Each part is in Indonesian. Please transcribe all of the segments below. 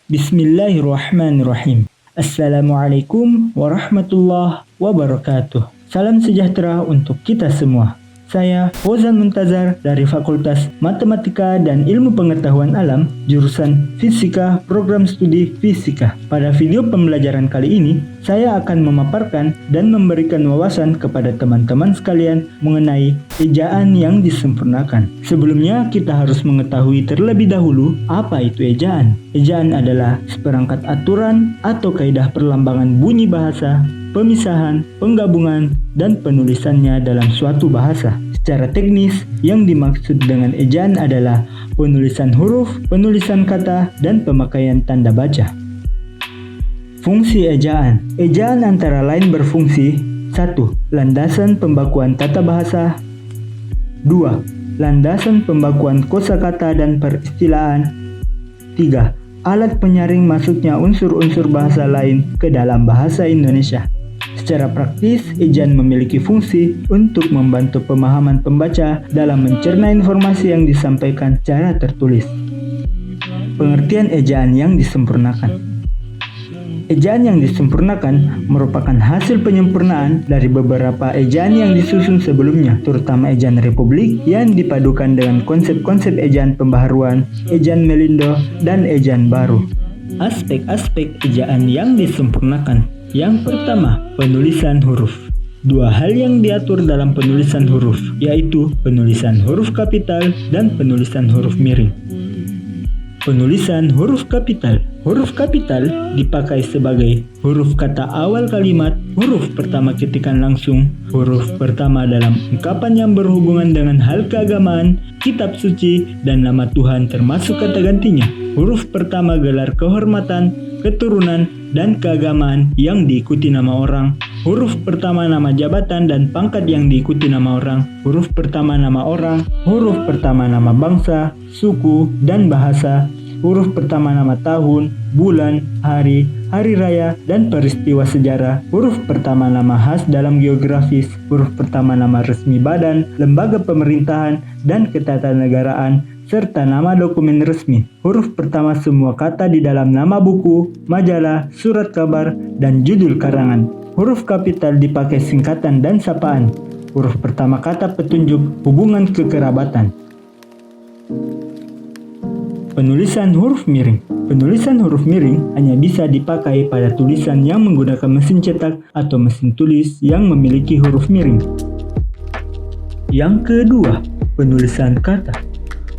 Bismillahirrahmanirrahim. Assalamualaikum warahmatullahi wabarakatuh. Salam sejahtera untuk kita semua. Saya Fauzan Muntazar dari Fakultas Matematika dan Ilmu Pengetahuan Alam, jurusan Fisika, Program Studi Fisika. Pada video pembelajaran kali ini, saya akan memaparkan dan memberikan wawasan kepada teman-teman sekalian mengenai ejaan yang disempurnakan. Sebelumnya, kita harus mengetahui terlebih dahulu apa itu ejaan. Ejaan adalah seperangkat aturan atau kaidah perlambangan bunyi bahasa, pemisahan, penggabungan, dan penulisannya dalam suatu bahasa. Secara teknis, yang dimaksud dengan ejaan adalah penulisan huruf, penulisan kata, dan pemakaian tanda baca. Fungsi ejaan. Ejaan antara lain berfungsi 1. Landasan pembakuan tata bahasa. 2. Landasan pembakuan kosakata dan peristilahan. 3. Alat penyaring masuknya unsur-unsur bahasa lain ke dalam bahasa Indonesia. Secara praktis, ejaan memiliki fungsi untuk membantu pemahaman pembaca dalam mencerna informasi yang disampaikan secara tertulis. Pengertian ejaan yang disempurnakan. Ejaan yang disempurnakan merupakan hasil penyempurnaan dari beberapa ejaan yang disusun sebelumnya, terutama ejaan republik yang dipadukan dengan konsep-konsep ejaan pembaharuan, ejaan melindo, dan ejaan baru. Aspek-aspek ejaan yang disempurnakan. Yang pertama, penulisan huruf. Dua hal yang diatur dalam penulisan huruf, yaitu penulisan huruf kapital dan penulisan huruf miring. Penulisan huruf kapital. Huruf kapital dipakai sebagai huruf kata awal kalimat, huruf pertama ketikan langsung, huruf pertama dalam ungkapan yang berhubungan dengan hal keagamaan, kitab suci, dan nama Tuhan termasuk kata gantinya. Huruf pertama gelar kehormatan, keturunan, dan keagamaan yang diikuti nama orang. Huruf pertama nama jabatan dan pangkat yang diikuti nama orang. Huruf pertama nama orang. Huruf pertama nama bangsa, suku, dan bahasa. Huruf pertama nama tahun, bulan, hari, hari raya, dan peristiwa sejarah. Huruf pertama nama khas dalam geografis. Huruf pertama nama resmi badan, lembaga pemerintahan, dan ketatanegaraan, serta nama dokumen resmi. Huruf pertama semua kata di dalam nama buku, majalah, surat kabar, dan judul karangan. Huruf kapital dipakai singkatan dan sapaan. Huruf pertama kata petunjuk hubungan kekerabatan. Penulisan huruf miring. Penulisan huruf miring hanya bisa dipakai pada tulisan yang menggunakan mesin cetak atau mesin tulis yang memiliki huruf miring. Yang kedua, penulisan kata.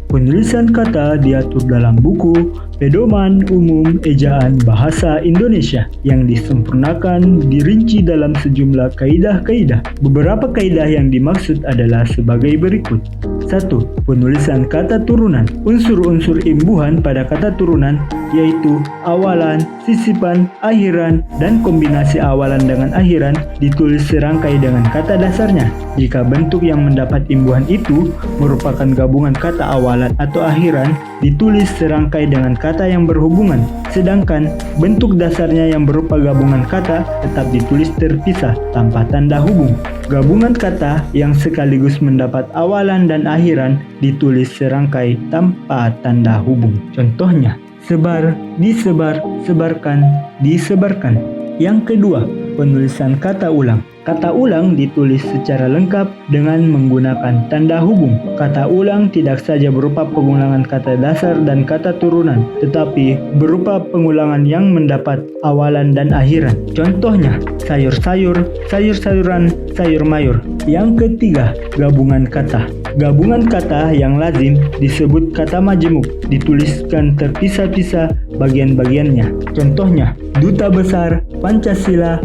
Penulisan kata diatur dalam buku Pedoman Umum Ejaan Bahasa Indonesia yang disempurnakan dirinci dalam sejumlah kaidah-kaidah. Beberapa kaidah yang dimaksud adalah sebagai berikut. 1. Penulisan kata turunan. Unsur-unsur imbuhan pada kata turunan yaitu awalan, sisipan, akhiran, dan kombinasi awalan dengan akhiran ditulis serangkai dengan kata dasarnya. Jika bentuk yang mendapat imbuhan itu merupakan gabungan kata awalan atau akhiran, ditulis serangkai dengan kata yang berhubungan. Sedangkan bentuk dasarnya yang berupa gabungan kata tetap ditulis terpisah tanpa tanda hubung. Gabungan kata yang sekaligus mendapat awalan dan akhiran ditulis serangkai tanpa tanda hubung. Contohnya, sebar, disebar, sebarkan, disebarkan. Yang kedua, penulisan kata ulang. Kata ulang ditulis secara lengkap dengan menggunakan tanda hubung. Kata ulang tidak saja berupa pengulangan kata dasar dan kata turunan, tetapi berupa pengulangan yang mendapat awalan dan akhiran. Contohnya, sayur-sayur, sayur-sayuran, sayur mayur. Yang ketiga, gabungan kata. Gabungan kata yang lazim disebut kata majemuk, dituliskan terpisah-pisah bagian-bagiannya. Contohnya, duta besar, Pancasila,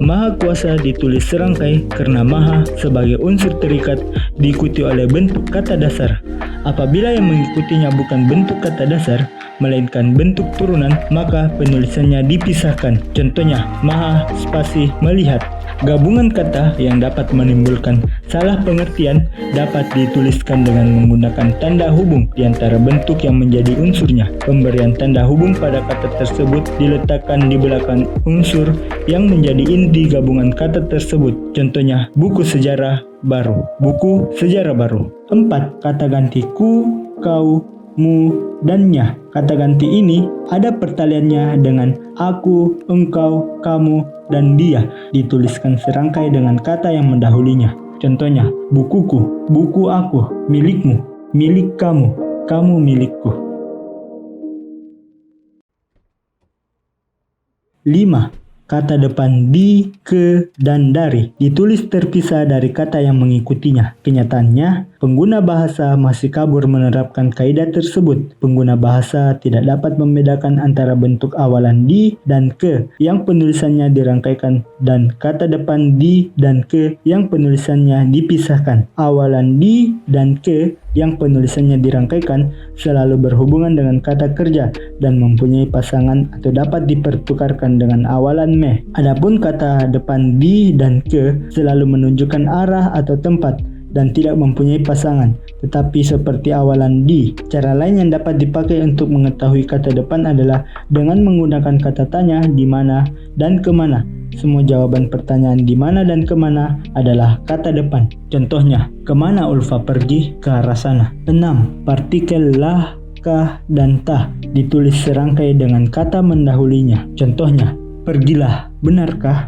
Maha Kuasa ditulis serangkai karena Maha sebagai unsur terikat diikuti oleh bentuk kata dasar. Apabila yang mengikutinya bukan bentuk kata dasar, melainkan bentuk turunan, maka penulisannya dipisahkan. Contohnya, Maha spasi melihat. Gabungan kata yang dapat menimbulkan salah pengertian dapat dituliskan dengan menggunakan tanda hubung di antara bentuk yang menjadi unsurnya. Pemberian tanda hubung pada kata tersebut diletakkan di belakang unsur yang menjadi inti gabungan kata tersebut. Contohnya, buku sejarah baru, buku sejarah baru. 4. Kata ganti ku, kau, mu, dan nya. Kata ganti ini ada pertaliannya dengan aku, engkau, kamu, dan dia, dituliskan serangkai dengan kata yang mendahulinya. Contohnya, bukuku, buku aku, milikmu, milik kamu, kamu milikku. 5. Kata depan di, ke, dan dari ditulis terpisah dari kata yang mengikutinya. Kenyataannya, pengguna bahasa masih kabur menerapkan kaidah tersebut. Pengguna bahasa tidak dapat membedakan antara bentuk awalan di dan ke yang penulisannya dirangkaikan dan kata depan di dan ke yang penulisannya dipisahkan. Awalan di dan ke yang penulisannya dirangkaikan selalu berhubungan dengan kata kerja dan mempunyai pasangan atau dapat dipertukarkan dengan awalan me. Adapun kata depan di dan ke selalu menunjukkan arah atau tempat dan tidak mempunyai pasangan, tetapi seperti awalan di. Cara lain yang dapat dipakai untuk mengetahui kata depan adalah dengan menggunakan kata tanya di mana dan kemana. Semua jawaban pertanyaan di mana dan kemana adalah kata depan. Contohnya, kemana Ulfa pergi? Ke arah sana. 6. Partikel lah, kah, dan tah ditulis serangkai dengan kata mendahulinya. Contohnya, pergilah, benarkah?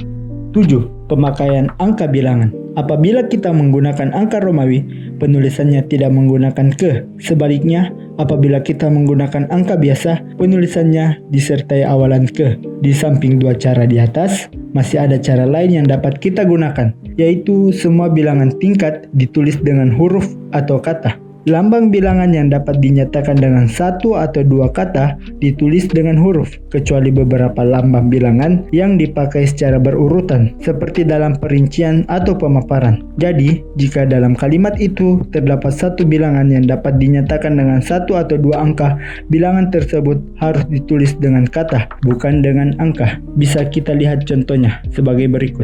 7. Pemakaian angka bilangan. Apabila kita menggunakan angka Romawi, penulisannya tidak menggunakan ke. Sebaliknya, apabila kita menggunakan angka biasa, penulisannya disertai awalan ke. Di samping dua cara di atas, masih ada cara lain yang dapat kita gunakan, yaitu semua bilangan tingkat ditulis dengan huruf atau kata. Lambang bilangan yang dapat dinyatakan dengan satu atau dua kata ditulis dengan huruf, kecuali beberapa lambang bilangan yang dipakai secara berurutan, seperti dalam perincian atau pemaparan. Jadi, jika dalam kalimat itu terdapat satu bilangan yang dapat dinyatakan dengan satu atau dua angka, bilangan tersebut harus ditulis dengan kata, bukan dengan angka. Bisa kita lihat contohnya sebagai berikut.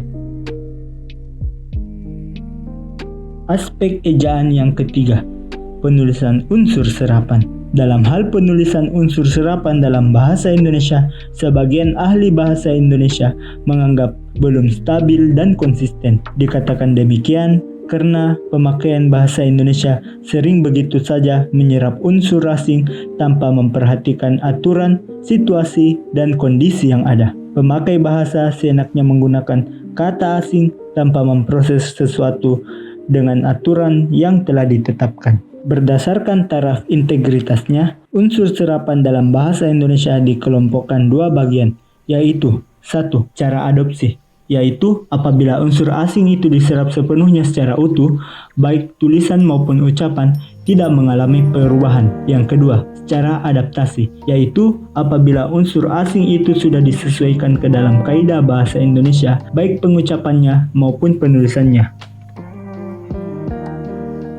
Aspek ejaan yang ketiga, penulisan unsur serapan. Dalam hal penulisan unsur serapan dalam bahasa Indonesia, sebagian ahli bahasa Indonesia menganggap belum stabil dan konsisten. Dikatakan demikian karena pemakaian bahasa Indonesia sering begitu saja menyerap unsur asing tanpa memperhatikan aturan, situasi, dan kondisi yang ada. Pemakai bahasa seenaknya menggunakan kata asing tanpa memproses sesuatu dengan aturan yang telah ditetapkan. Berdasarkan taraf integritasnya, unsur serapan dalam bahasa Indonesia dikelompokkan dua bagian, yaitu 1. Cara adopsi, yaitu apabila unsur asing itu diserap sepenuhnya secara utuh, baik tulisan maupun ucapan, tidak mengalami perubahan. Yang kedua, secara adaptasi, yaitu apabila unsur asing itu sudah disesuaikan ke dalam kaidah bahasa Indonesia, baik pengucapannya maupun penulisannya.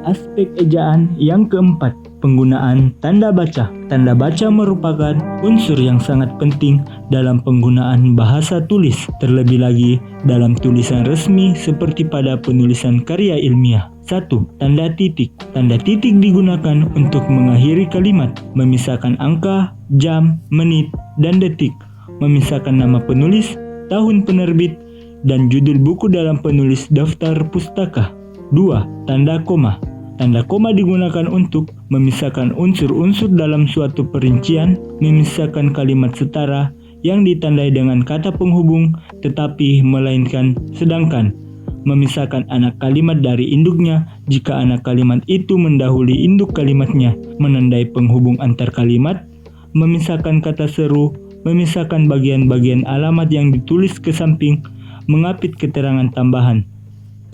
Aspek ejaan yang keempat, penggunaan tanda baca. Tanda baca merupakan unsur yang sangat penting dalam penggunaan bahasa tulis, terlebih lagi dalam tulisan resmi seperti pada penulisan karya ilmiah. 1. Tanda titik. Tanda titik digunakan untuk mengakhiri kalimat, memisahkan angka, jam, menit, dan detik, memisahkan nama penulis, tahun penerbit, dan judul buku dalam penulis daftar pustaka. 2. Tanda koma. Tanda koma digunakan untuk memisahkan unsur-unsur dalam suatu perincian, memisahkan kalimat setara yang ditandai dengan kata penghubung tetapi melainkan sedangkan, memisahkan anak kalimat dari induknya jika anak kalimat itu mendahului induk kalimatnya, menandai penghubung antar kalimat, memisahkan kata seru, memisahkan bagian-bagian alamat yang ditulis ke samping, mengapit keterangan tambahan.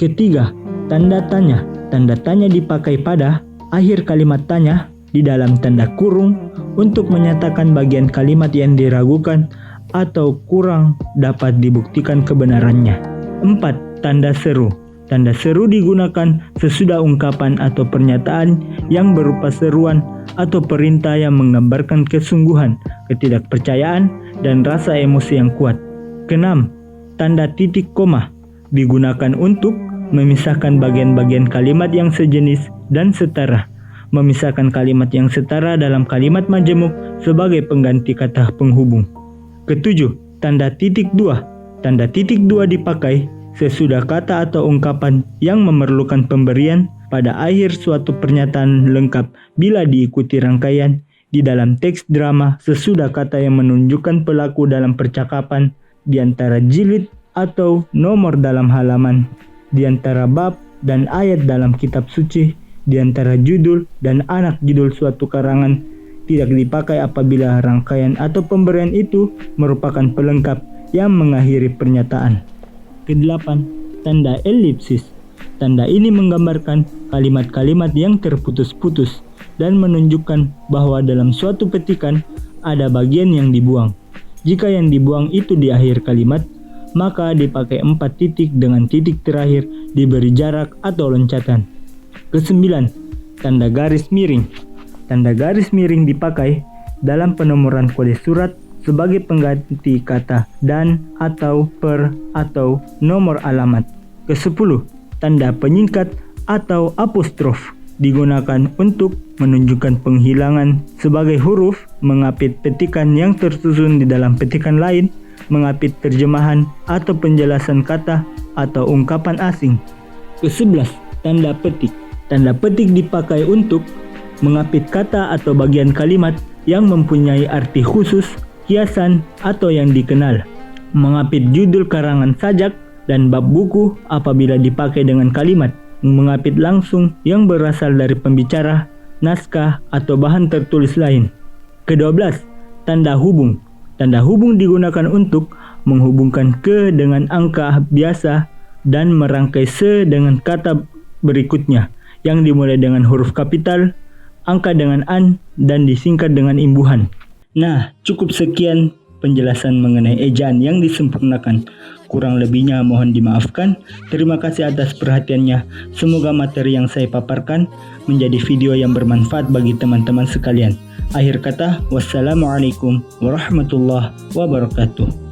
Ketiga, tanda tanya. Tanda tanya dipakai pada akhir kalimat tanya di dalam tanda kurung untuk menyatakan bagian kalimat yang diragukan atau kurang dapat dibuktikan kebenarannya. 4. Tanda seru. Tanda seru digunakan sesudah ungkapan atau pernyataan yang berupa seruan atau perintah yang menggambarkan kesungguhan, ketidakpercayaan, dan rasa emosi yang kuat. 6. Tanda titik koma digunakan untuk memisahkan bagian-bagian kalimat yang sejenis dan setara, memisahkan kalimat yang setara dalam kalimat majemuk sebagai pengganti kata penghubung. 7. Tanda titik dua. Tanda titik dua dipakai sesudah kata atau ungkapan yang memerlukan pemberian pada akhir suatu pernyataan lengkap bila diikuti rangkaian di dalam teks drama sesudah kata yang menunjukkan pelaku dalam percakapan, di antara jilid atau nomor dalam halaman, di antara bab dan ayat dalam kitab suci, di antara judul dan anak judul suatu karangan, tidak dipakai apabila rangkaian atau pemberian itu merupakan pelengkap yang mengakhiri pernyataan. Kedelapan, tanda elipsis. Tanda ini menggambarkan kalimat-kalimat yang terputus-putus dan menunjukkan bahwa dalam suatu petikan ada bagian yang dibuang. Jika yang dibuang itu di akhir kalimat, maka dipakai 4 titik dengan titik terakhir diberi jarak atau loncatan. Kesembilan, tanda garis miring. Tanda garis miring dipakai dalam penomoran kode surat sebagai pengganti kata dan, atau, per, atau nomor alamat. Kesepuluh, tanda penyingkat atau apostrof digunakan untuk menunjukkan penghilangan sebagai huruf, mengapit petikan yang tersusun di dalam petikan lain, mengapit terjemahan atau penjelasan kata atau ungkapan asing. Ke-11, tanda petik. Tanda petik dipakai untuk mengapit kata atau bagian kalimat yang mempunyai arti khusus, hiasan, atau yang dikenal. Mengapit judul karangan sajak dan bab buku apabila dipakai dengan kalimat. Mengapit langsung yang berasal dari pembicara, naskah, atau bahan tertulis lain. Ke-12, tanda hubung. Tanda hubung digunakan untuk menghubungkan ke dengan angka biasa dan merangkai se dengan kata berikutnya yang dimulai dengan huruf kapital, angka dengan an, dan disingkat dengan imbuhan. Nah, cukup sekian penjelasan mengenai ejaan yang disempurnakan. Kurang lebihnya mohon dimaafkan. Terima kasih atas perhatiannya. Semoga materi yang saya paparkan menjadi video yang bermanfaat bagi teman-teman sekalian. Akhir kata, wassalamualaikum warahmatullahi wabarakatuh.